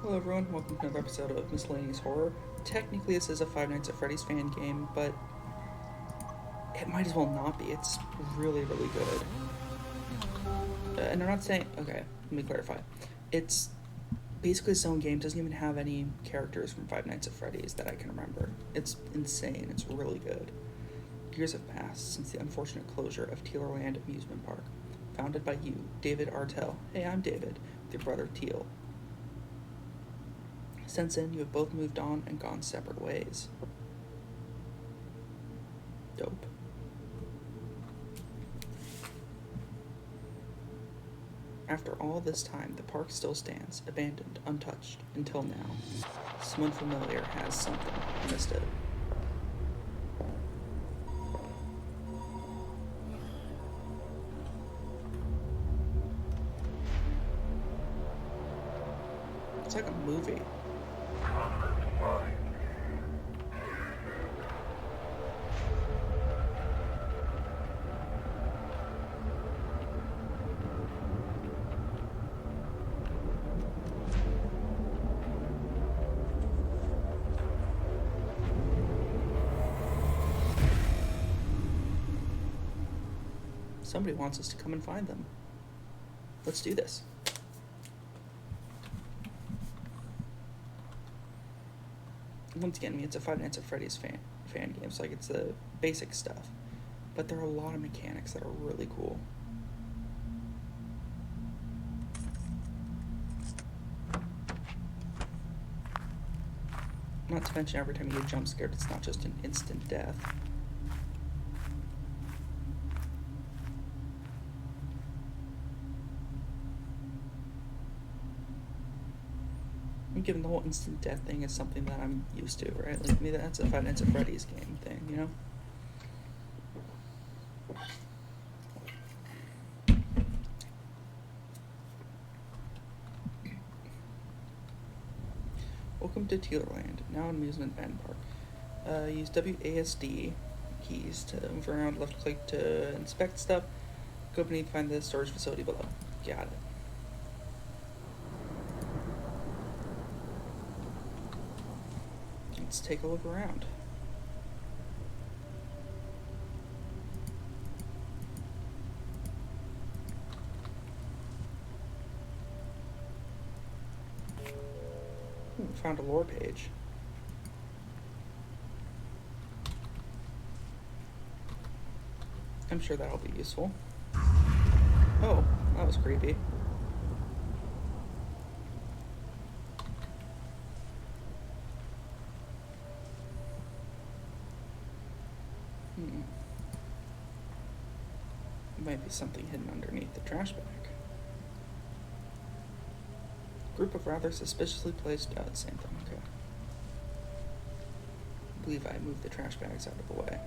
Hello everyone, welcome to another episode of Miscellaneous Horror. Technically this is a Five Nights at Freddy's fan game, but it might as well not be. It's really, really good. And I'm not saying... Okay, let me clarify. It's basically its own game, doesn't even have any characters from Five Nights at Freddy's that I can remember. It's insane, it's really good. Years have passed since the unfortunate closure of Tealerland Amusement Park. Founded by you, David Artell. Hey, I'm David, with your brother Teal. Since then, you have both moved on and gone separate ways. Dope. After all this time, the park still stands, abandoned, untouched, until now. Someone familiar has something. Missed it. It's like a movie. Somebody wants us to come and find them. Let's do this. Once again, it's a Five Nights at Freddy's fan game, so like it's the basic stuff. But there are a lot of mechanics that are really cool. Not to mention every time you get jump scared, it's not just an instant death. Given the whole instant death thing is something that I'm used to, right? Like, me, that's a Five Nights at Freddy's game thing, you know? Welcome to Tealerland, now an amusement fan park. Use WASD keys to move around, left click to inspect stuff. Go beneath, find the storage facility below. Got it. Let's take a look around. Found a lore page. I'm sure that'll be useful. Oh, that was creepy. Might be something hidden underneath the trash bag. Group of rather suspiciously placed... Oh, it's the same thing, okay. I believe I moved the trash bags out of the way.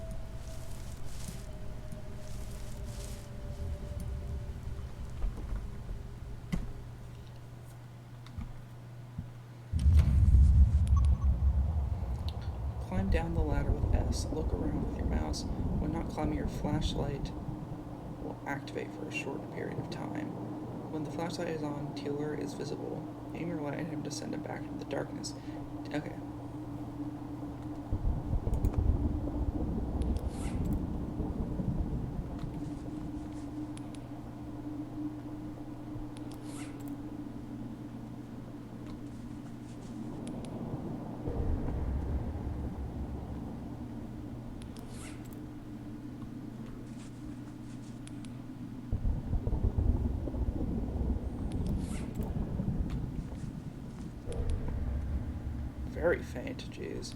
Climb down the ladder with S. Look around with your mouse. When not climbing, your flashlight will activate for a short period of time. When the flashlight is on, Tealer is visible. Aim your light at him to send him back into the darkness. Okay. Very faint, jeez.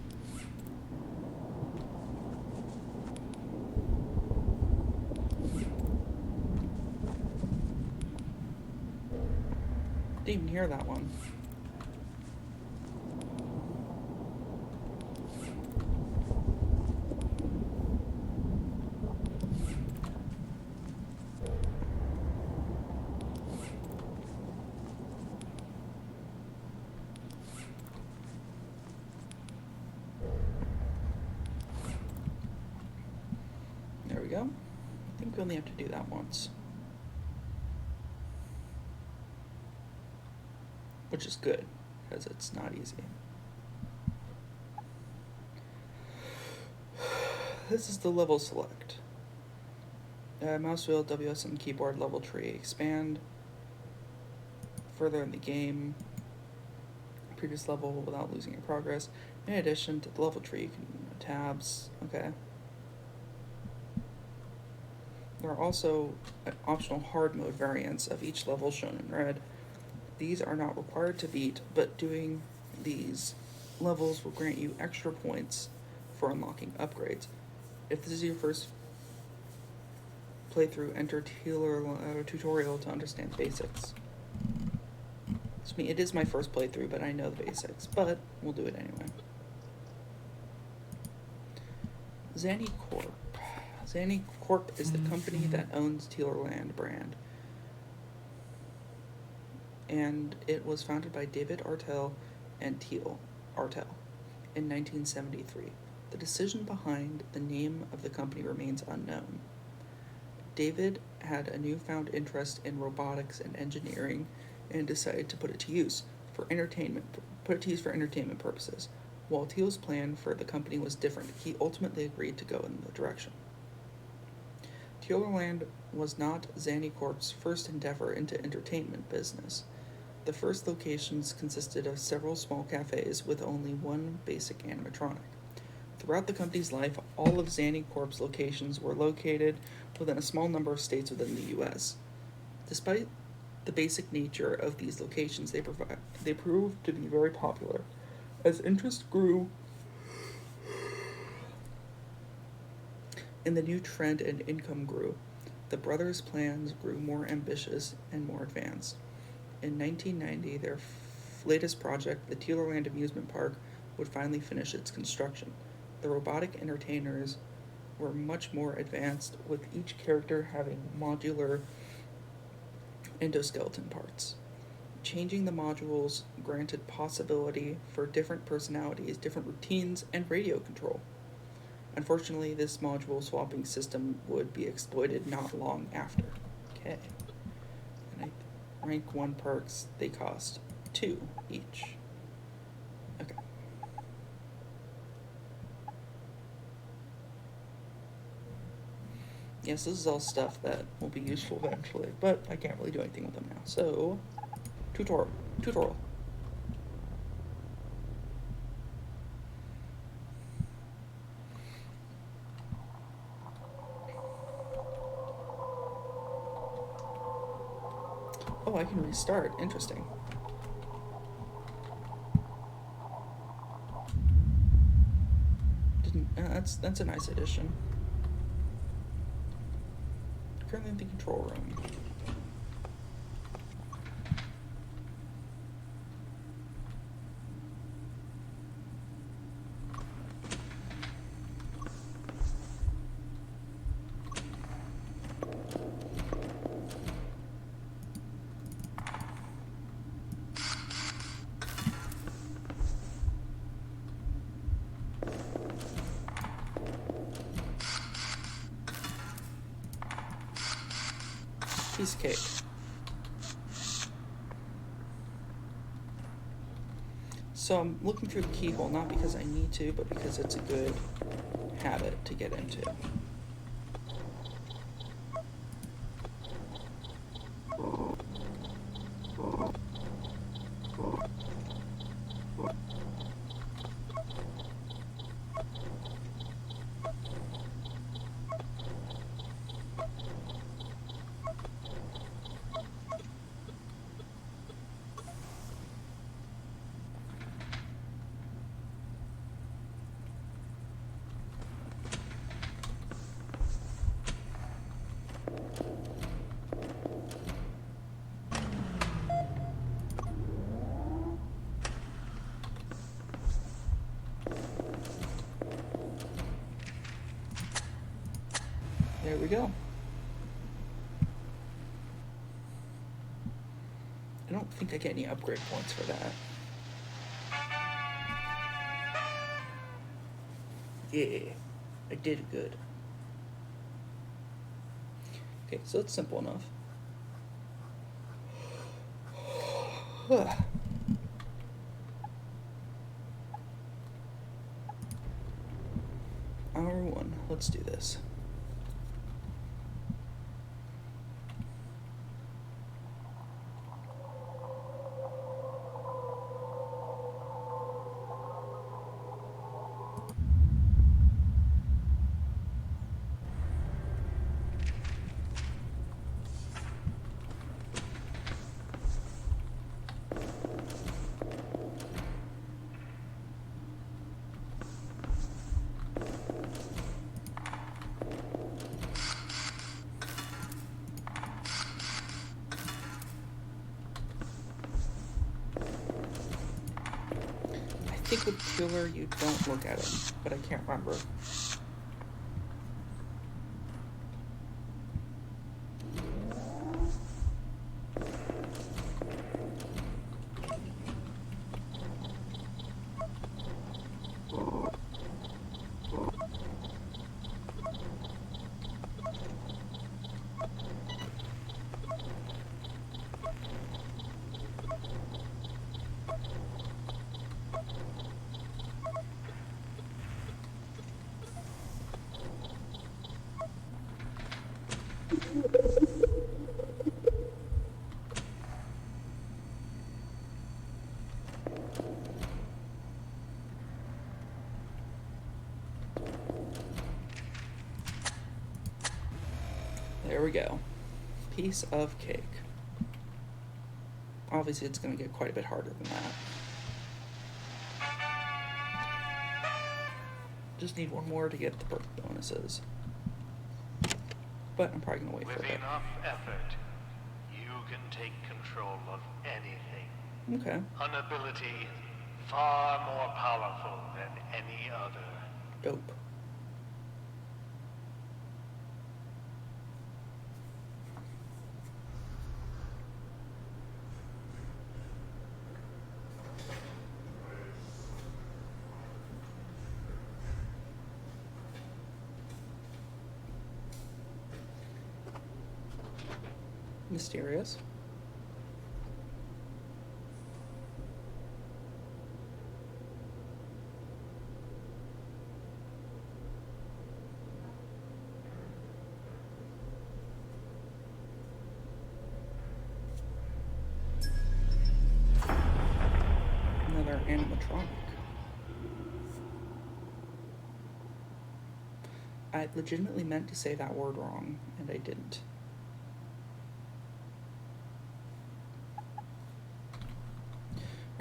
Didn't even hear that one. There we go. I think we only have to do that once. Which is good. because it's not easy. This is the level select. Mouse wheel, WSM keyboard, level tree, expand. Further in the game, previous level without losing your progress. In addition to the level tree, you can tabs. Okay. There are also optional hard mode variants of each level shown in red. These are not required to beat, but doing these levels will grant you extra points for unlocking upgrades. If this is your first playthrough, enter tutorial to understand the basics. It is my first playthrough, but I know the basics, but we'll do it anyway. ZaniCorp. ZaniCorp is the company that owns Tealerland brand. And it was founded by David Artell and Teal Artell in 1973. The decision behind the name of the company remains unknown. David had a newfound interest in robotics and engineering and decided to put it to use for entertainment purposes. While Teal's plan for the company was different, he ultimately agreed to go in the direction. Tealerland was not ZaniCorp's first endeavor into entertainment business. The first locations consisted of several small cafes with only one basic animatronic. Throughout the company's life, all of ZaniCorp's locations were located within a small number of states within the U.S. Despite the basic nature of these locations, they proved to be very popular. As interest grew and the new trend and income grew, the brothers' plans grew more ambitious and more advanced. In 1990, their latest project, the Tealerland Amusement Park, would finally finish its construction. The robotic entertainers were much more advanced, with each character having modular endoskeleton parts. Changing the modules granted possibility for different personalities, different routines, and radio control. Unfortunately, this module swapping system would be exploited not long after. Okay. And rank 1 perks, they cost 2 each. Okay. Yes, this is all stuff that will be useful eventually, but I can't really do anything with them now. So, tutorial. Oh, I can restart. Interesting. That's a nice addition. Currently in the control room. Piece of cake. So I'm looking through the keyhole, not because I need to, but because it's a good habit to get into. There we go. I don't think I get any upgrade points for that. Yeah, I did good. Okay, so it's simple enough. 1. Let's do this. I think with Tealer you don't look at him, but I can't remember. There we go. Piece of cake. Obviously, it's going to get quite a bit harder than that. Just need one more to get the perk bonuses. But I'm probably going to wait for a bit. With enough effort, you can take control of anything. Okay. An ability far more powerful than any other. Dope. Mysterious. Another animatronic. I legitimately meant to say that word wrong, and I didn't.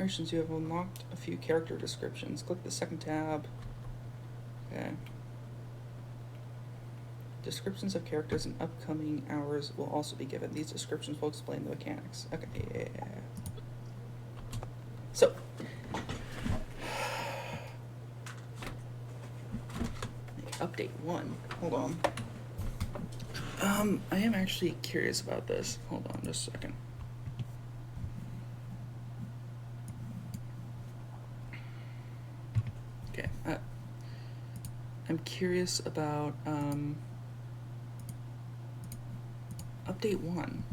Since you have unlocked a few character descriptions, click the second tab. Okay. Descriptions of characters in upcoming hours will also be given. These descriptions will explain the mechanics. Okay, yeah. So, update 1. Hold on. I am actually curious about this. Hold on just a second. Okay, I'm curious about update 1.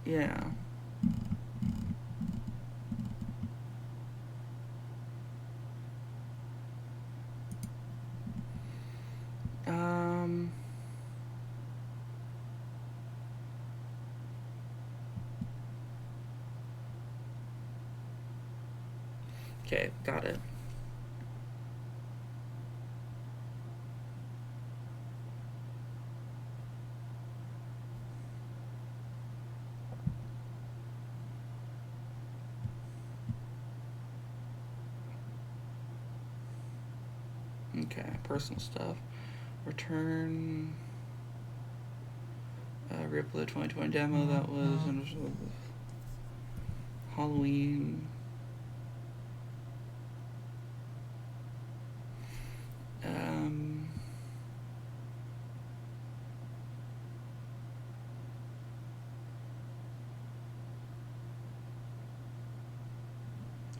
Yeah. Okay, got it. Okay, personal stuff. Return. Replay 2020 demo. That was Halloween.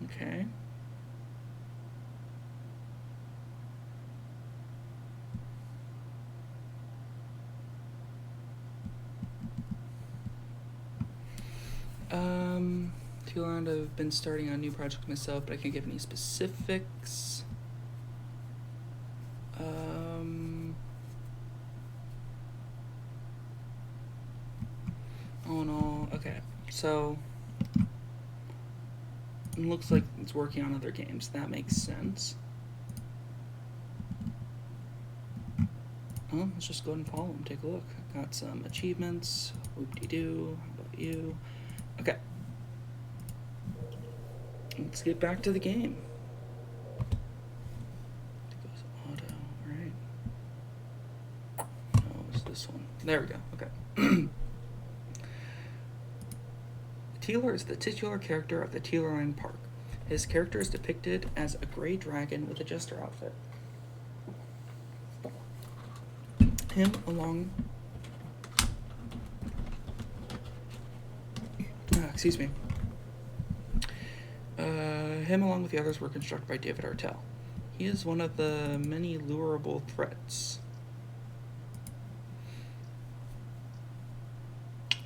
Okay. Tealerland, I've been starting on a new project myself, but I can't give any specifics. Oh no, okay. So, it looks like it's working on other games. That makes sense. Well, let's just go ahead and follow him, take a look. Got some achievements. Whoop-de-doo. How about you? Okay. Let's get back to the game. It goes auto, right? No, it's this one. There we go. Okay. Tealer is the titular character of the Tealerland Park. His character is depicted as a gray dragon with a jester outfit. Him along with the others were constructed by David Artell. He is one of the many lureable threats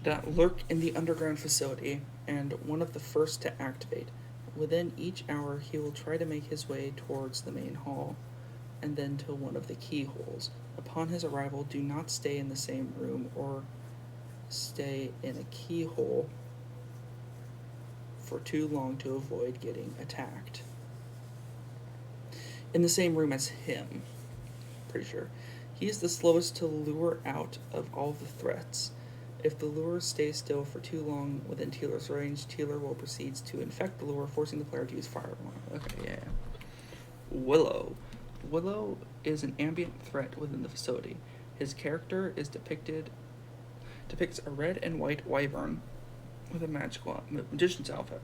that lurk in the underground facility, and one of the first to activate. Within each hour, he will try to make his way towards the main hall, and then to one of the keyholes. Upon his arrival, do not stay in the same room or stay in a keyhole for too long to avoid getting attacked. In the same room as him, pretty sure. He is the slowest to lure out of all the threats. If the lure stays still for too long within Tealer's range, Tealer will proceed to infect the lure, forcing the player to use fire. Okay, yeah. Willow. Willow is an ambient threat within the facility. His character is depicts a red and white wyvern with a magical magician's outfit.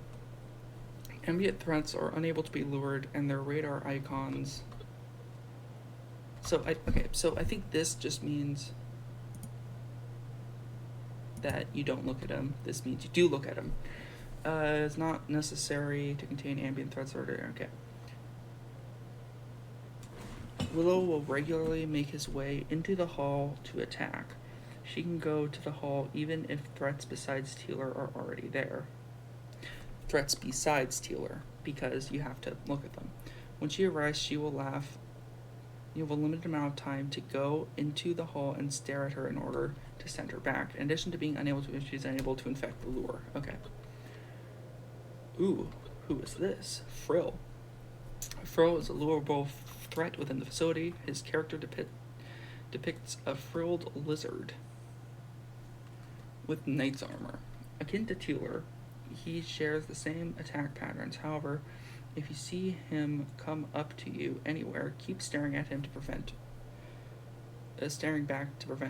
Ambient threats are unable to be lured, and their radar icons. So I think this just means that you don't look at him. This means you do look at him. It's not necessary to contain ambient threats or okay. Willow will regularly make his way into the hall to attack. She can go to the hall even if threats besides Tealer are already there. Threats besides Tealer, because you have to look at them. When she arrives, she will laugh. You have a limited amount of time to go into the hall and stare at her in order to send her back. In addition to being unable to, she's unable to infect the lure. Okay. Ooh, who is this? Frill. Frill is a lureable threat within the facility. His character depicts a frilled lizard with knight's armor. Akin to Tealer, he shares the same attack patterns. However, if you see him come up to you anywhere, keep staring at him to prevent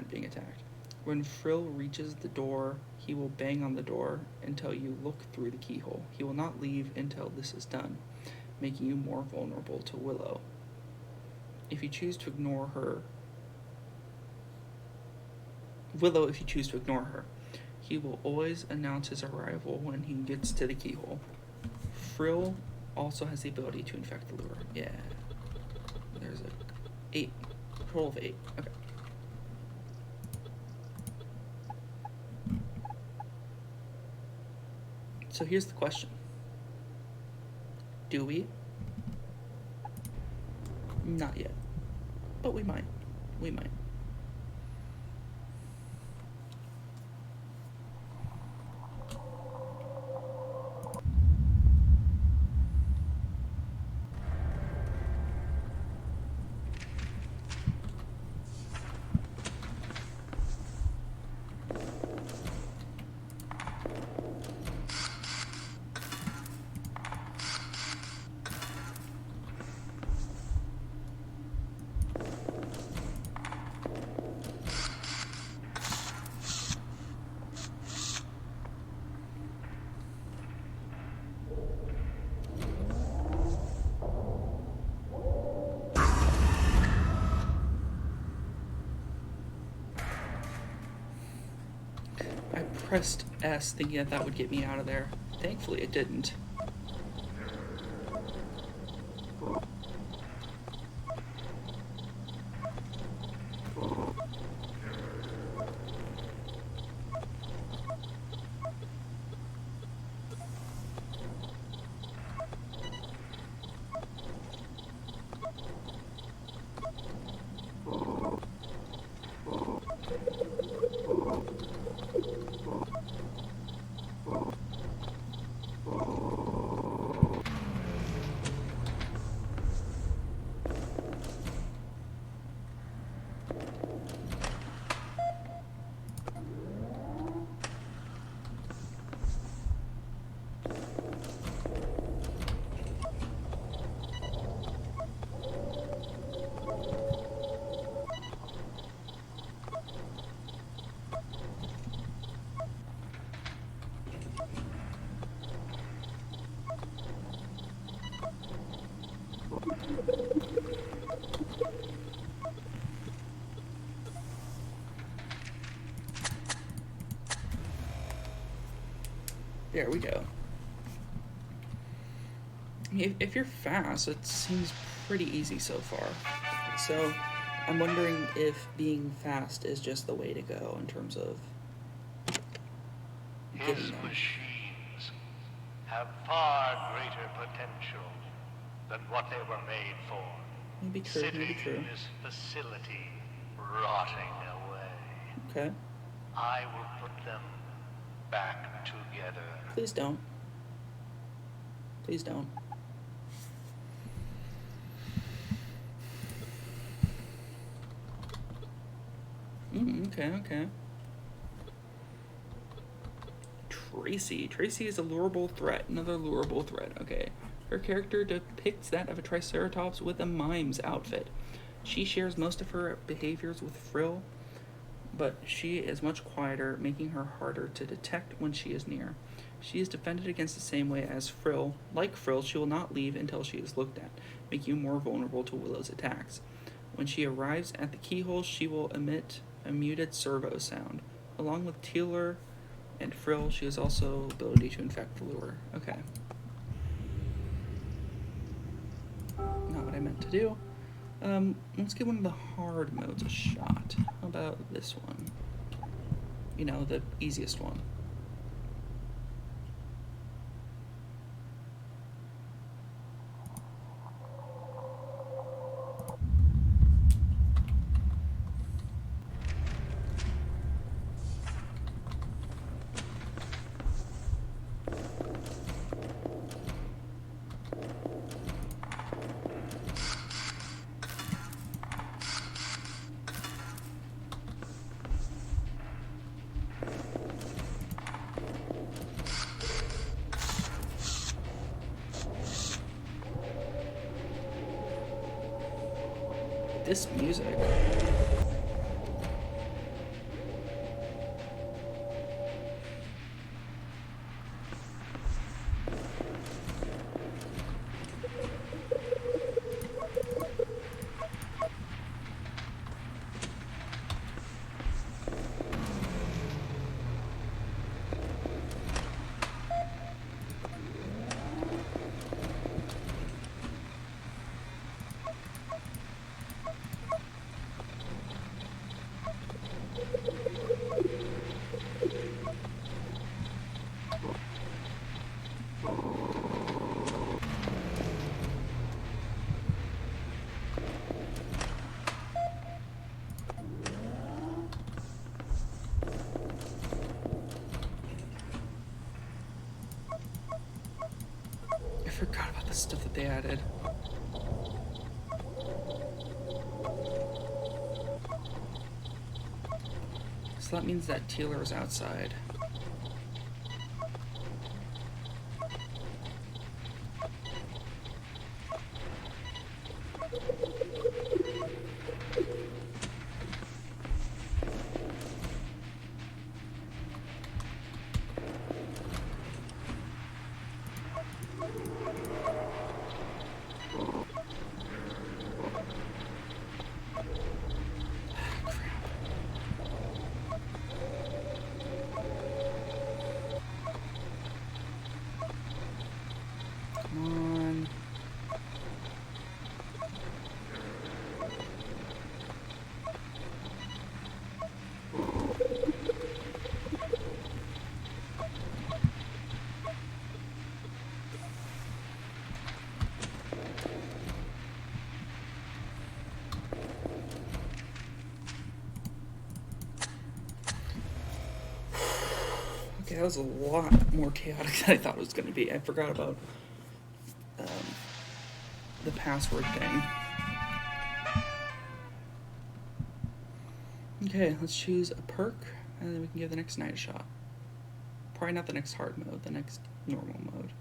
being attacked. When Frill reaches the door, he will bang on the door until you look through the keyhole. He will not leave until this is done, making you more vulnerable to Willow. If you choose to ignore her, he will always announce his arrival when he gets to the keyhole. Frill also has the ability to infect the lure. Yeah. There's a total of 8. Okay. So here's the question. Do we? Not yet. But we might. We might. I pressed S thinking that would get me out of there. Thankfully it didn't. There we go. If you're fast, it seems pretty easy so far. So I'm wondering if being fast is just the way to go in terms of His getting there. machines have far greater potential than what they were made for. Maybe true, Sitting maybe true. in this facility, rotting away. Okay. I will put them back together. Please don't. Please don't. Okay. Tracy. Tracy is a lureable threat. Another lureable threat. Okay. Her character depicts that of a Triceratops with a mime's outfit. She shares most of her behaviors with Frill, but she is much quieter, making her harder to detect when she is near. She is defended against the same way as Frill. Like Frill, she will not leave until she is looked at, making you more vulnerable to Willow's attacks. When she arrives at the keyhole, she will emit a muted servo sound. Along with Tealer and Frill, she has also ability to infect the lure. Okay. Not what I meant to do. Let's give one of the hard modes a shot. How about this one? You know, the easiest one. This music. I forgot about the stuff that they added. So that means that Tealer is outside. Come on. Okay, that was a lot more chaotic than I thought it was going to be. I forgot about the password thing. Okay, let's choose a perk, and then we can give the next night a shot. Probably not the next hard mode, the next normal mode.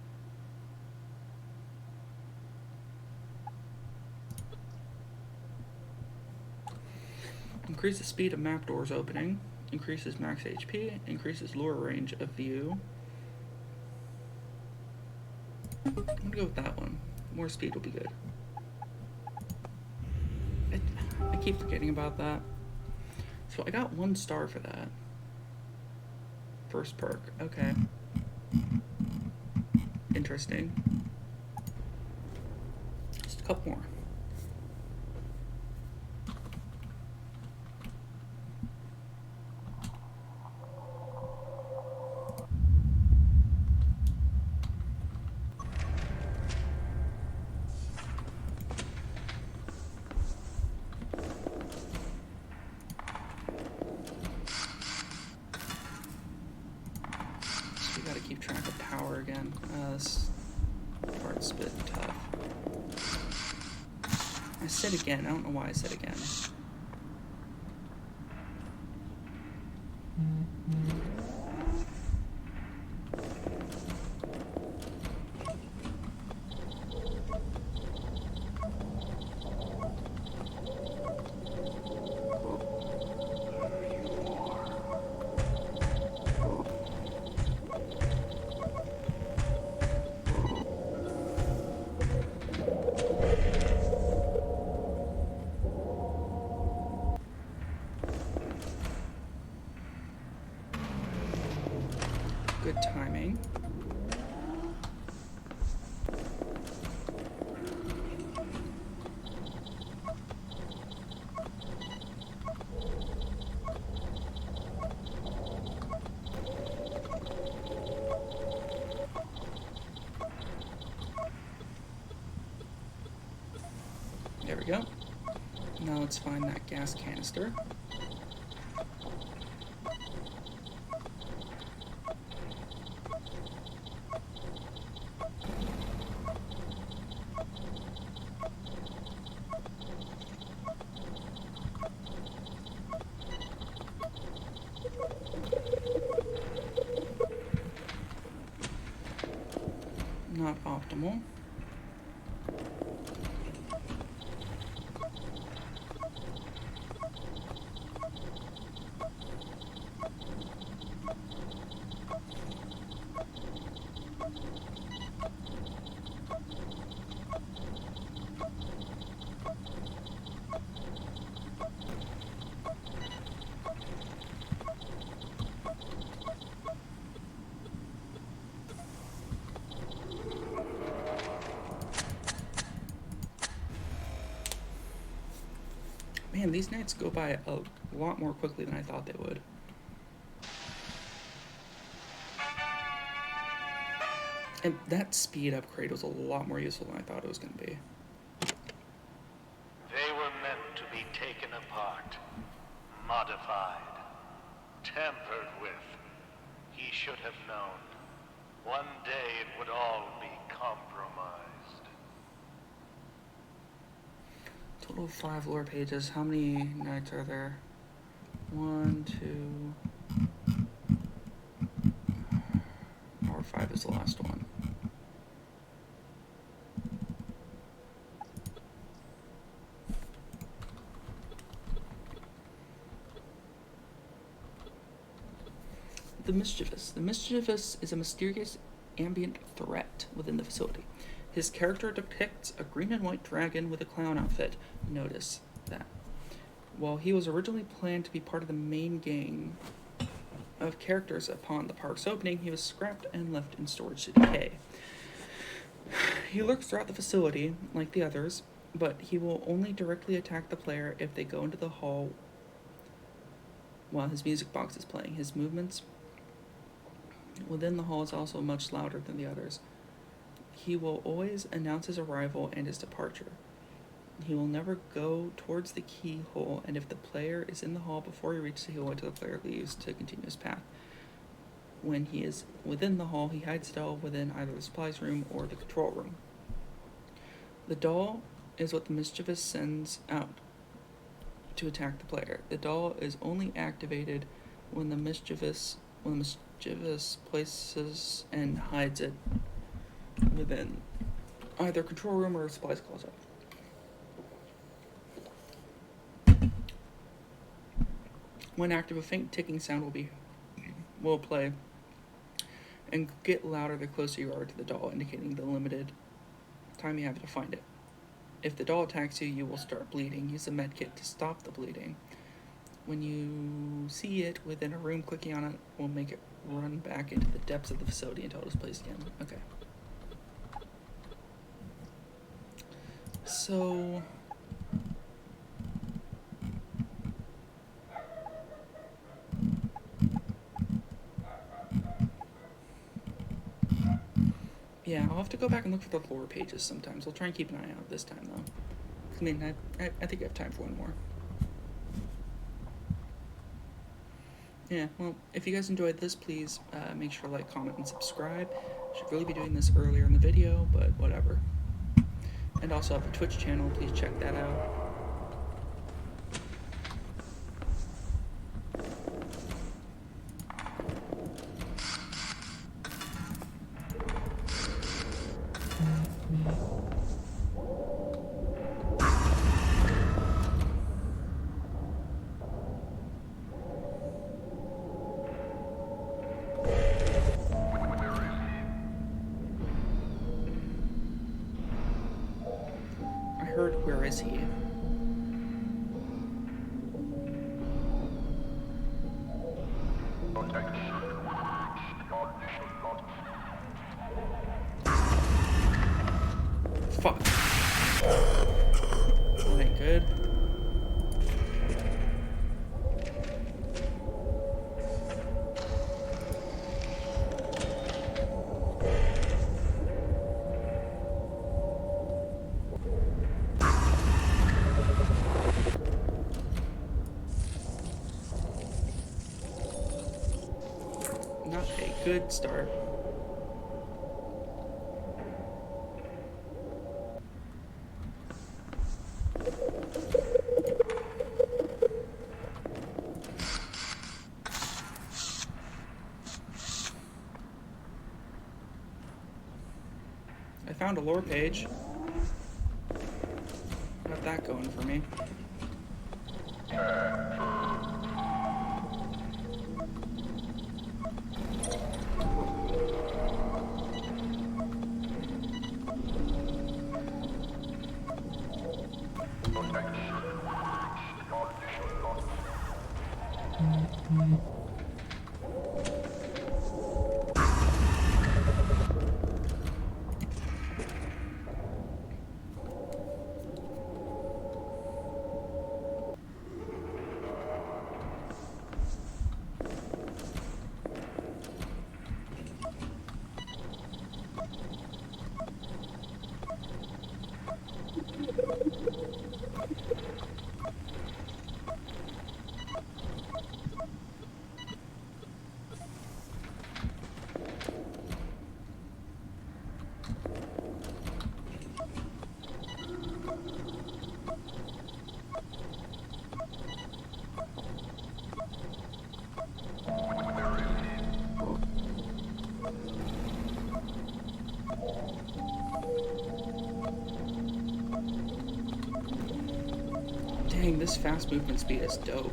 Increase the speed of map doors opening. Increases max HP. Increases lure range of view. I'm gonna go with that one. More speed will be good. I keep forgetting about that. So I got 1 star for that. First perk. Okay. interesting. Just a couple more. So we gotta keep track of power again. This part's a bit tough. I said again. I don't know why I said again. Good timing. There we go. Now let's find that gas canister. Not optimal. Man, these nights go by a lot more quickly than I thought they would. And that speed upgrade was a lot more useful than I thought it was going to be. They were meant to be taken apart, modified, tampered with. He should have known. One day it would all be compromised. Total of 5 lore pages. How many nights are there? 1, 2... Or 5 is the last one. The Mischievous. The Mischievous is a mysterious ambient threat within the facility. His character depicts a green and white dragon with a clown outfit. Notice that. While he was originally planned to be part of the main gang of characters upon the park's opening, he was scrapped and left in storage to decay. He lurks throughout the facility, like the others, but he will only directly attack the player if they go into the hall while his music box is playing. His movements within the hall is also much louder than the others. He will always announce his arrival and his departure. He will never go towards the keyhole, and if the player is in the hall before he reaches the keyhole until the player leaves to continue his path. When he is within the hall, he hides the doll within either the supplies room or the control room. The doll is what the Mischievous sends out to attack the player. The doll is only activated when the Mischievous places and hides it within either control room or supplies closet. When active, a faint ticking sound will play and get louder the closer you are to the doll, indicating the limited time you have to find it. If the doll attacks you, you will start bleeding. Use a medkit to stop the bleeding. When you see it within a room, clicking on it will make it run back into the depths of the facility until it is placed again. Okay. So yeah, I'll have to go back and look for the lore pages sometimes. I'll try and keep an eye out this time, though. I mean, I think I have time for one more. Yeah, well, if you guys enjoyed this, please make sure to like, comment, and subscribe. Should really be doing this earlier in the video, but whatever. And also have a Twitch channel, please check that out. I heard, where is he? Fuck. That ain't good. Not a good start. I found a lore page. Got that going for me. Dang, this fast movement speed is dope.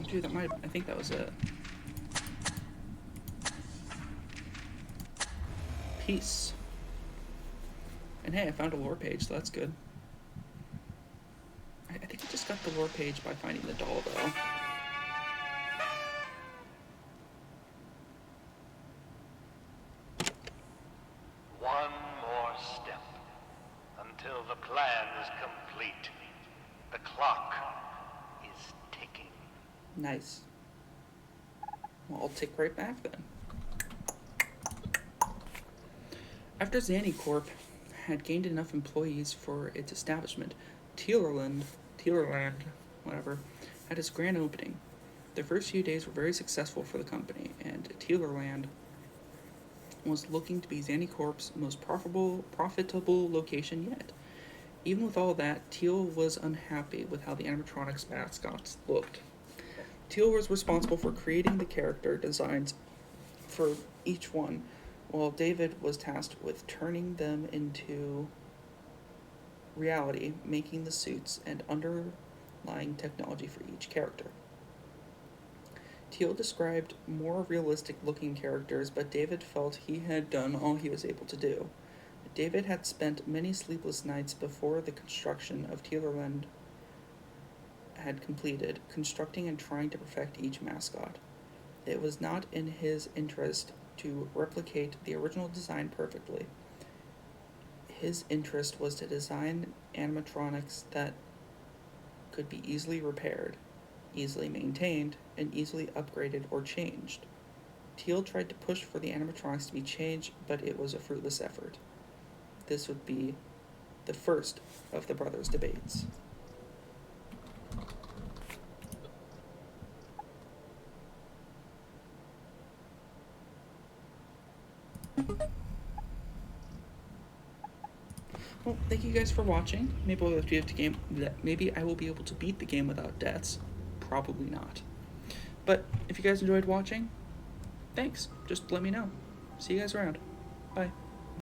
Dude, that might, I think that was it. Peace. And hey, I found a lore page, so that's good. I think I just got the lore page by finding the doll, though. One more step until the plan is complete. The clock is ticking. Nice. Well, I'll tick right back then. After Corp had gained enough employees for its establishment, Tealerland, whatever, had its grand opening. The first few days were very successful for the company, and Tealerland was looking to be Corp's most profitable location yet. Even with all that, Teal was unhappy with how the animatronics mascots looked. Teal was responsible for creating the character designs for each one, while David was tasked with turning them into reality, making the suits and underlying technology for each character. Teal described more realistic looking characters, but David felt he had done all he was able to do. David had spent many sleepless nights before the construction of Tealerland had completed, constructing and trying to perfect each mascot. It was not in his interest to replicate the original design perfectly. His interest was to design animatronics that could be easily repaired, easily maintained, and easily upgraded or changed. Teal tried to push for the animatronics to be changed, but it was a fruitless effort. This would be the first of the brothers' debates. Well, thank you guys for watching. Maybe I will be able to beat the game without deaths. Probably not. But if you guys enjoyed watching, thanks. Just let me know. See you guys around. Bye.